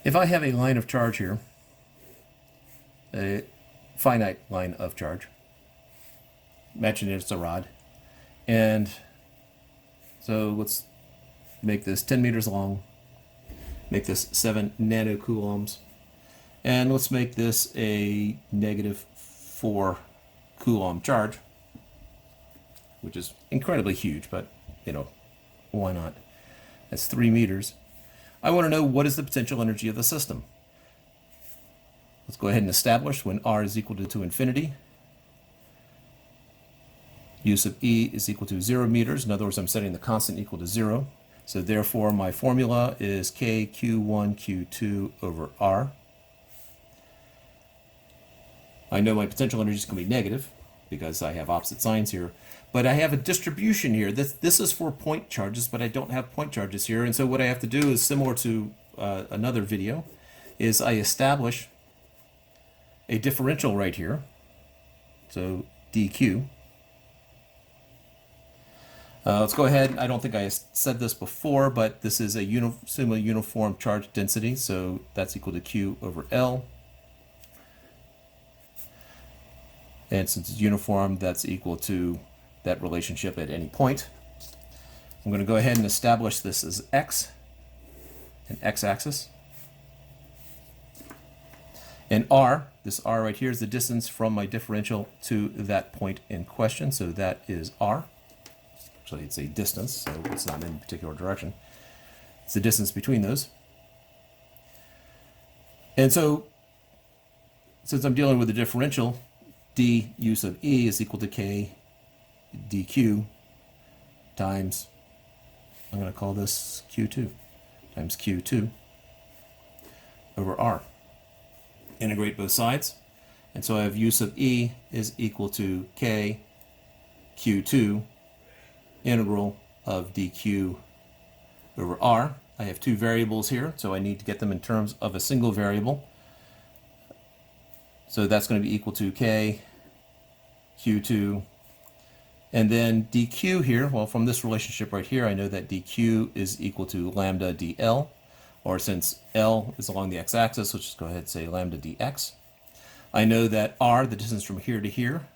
If I have a line of charge here, a finite line of charge, imagine it's a rod, and so let's make this 10 meters long, make this 7 nanocoulombs, and let's make this a -4 coulomb charge, which is incredibly huge, but why not? That's 3 meters. I want to know what is the potential energy of the system. Let's go ahead and establish when R is equal to infinity. U sub E is equal to 0 meters. In other words, I'm setting the constant equal to 0. So therefore, my formula is K Q1 Q2 over R. I know my potential energy is going to be negative because I have opposite signs here. But I have a distribution here. This is for point charges, but I don't have point charges here. And so what I have to do is similar to another video, is I establish a differential right here. So dq. Let's go ahead. I don't think I said this before, but this is a uniform charge density. So that's equal to Q over L. And since it's uniform, that's equal to that relationship at any point. I'm going to go ahead and establish this as x, an x-axis. And r, this r right here is the distance from my differential to that point in question. So that is r. Actually, it's a distance, so it's not in any particular direction. It's the distance between those. And so, since I'm dealing with a differential, d u sub E is equal to k dq times, I'm going to call this q2, times q2 over r. Integrate both sides, and so I have u sub E is equal to k q2 integral of dq over r. I have two variables here, so I need to get them in terms of a single variable. So that's going to be equal to k q2, and then dq here, well, from this relationship right here, I know that dq is equal to lambda dl, or since L is along the x-axis, let's just go ahead and say lambda dx. I know that r, the distance from here to here,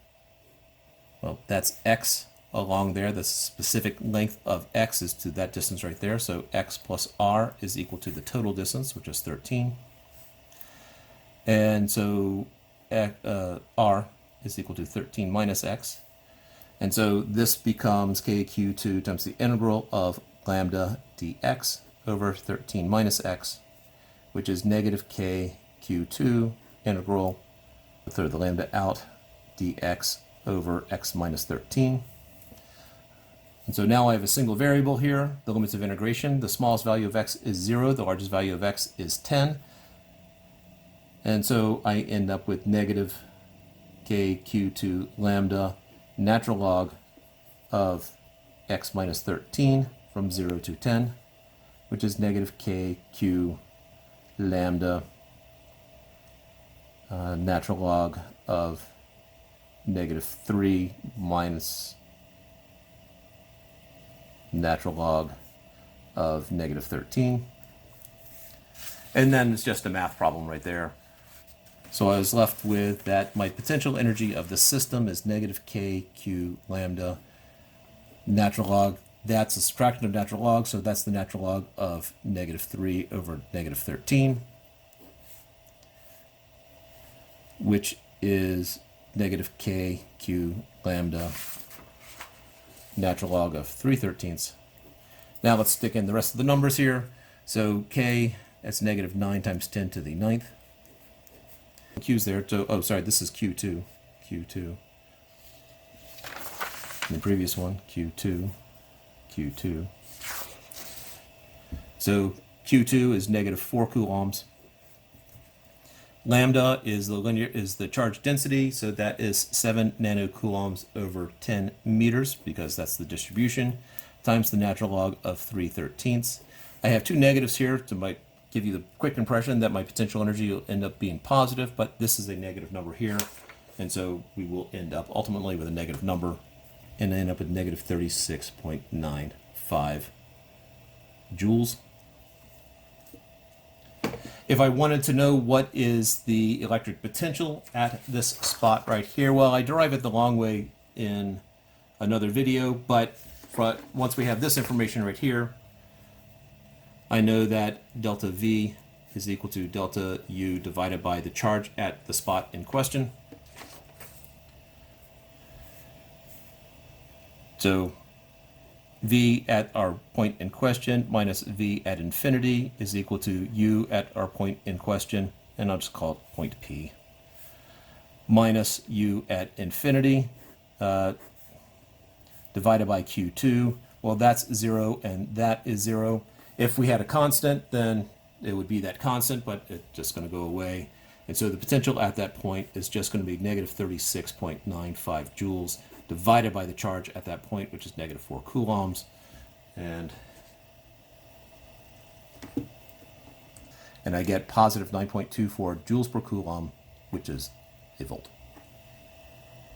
well, that's x along there. The specific length of x is to that distance right there. So x plus r is equal to the total distance, which is 13. And so r is equal to 13 minus x. And so this becomes kq2 times the integral of lambda dx over 13 minus x, which is negative k q2 integral, throw the lambda out, dx over x minus 13. And so now I have a single variable here, the limits of integration. The smallest value of x is 0, the largest value of x is 10. And so I end up with negative k q2 lambda natural log of x minus 13 from 0 to 10, which is negative k q lambda natural log of negative 3 minus natural log of negative 13. And then it's just a math problem right there. So I was left with that my potential energy of the system is negative k q lambda natural log. That's a subtraction of natural log, so that's the natural log of negative 3 over negative 13, which is negative k q lambda natural log of 3/13. Now let's stick in the rest of the numbers here. So k, that's negative 9 times 10 to the 9th. Q's there. So, oh, sorry, this is Q2. Q2. And the previous one, Q2. Q2. So Q2 is negative 4 coulombs. Lambda is the charge density, so that is 7 nanocoulombs over 10 meters, because that's the distribution, times the natural log of 3/13. I have two negatives here to might give you the quick impression that my potential energy will end up being positive, but this is a negative number here, and so we will end up ultimately with a negative number and end up with negative 36.95 joules. If I wanted to know what is the electric potential at this spot right here, well, I derive it the long way in another video, but once we have this information right here, I know that delta V is equal to delta U divided by the charge at the spot in question. So V at our point in question minus V at infinity is equal to U at our point in question, and I'll just call it point P, minus U at infinity divided by Q2. Well, that's 0 and that is 0. If we had a constant, then it would be that constant, but it's just going to go away. And so the potential at that point is just going to be negative 36.95 joules divided by the charge at that point, which is negative 4 coulombs. And I get positive 9.24 joules per coulomb, which is a volt.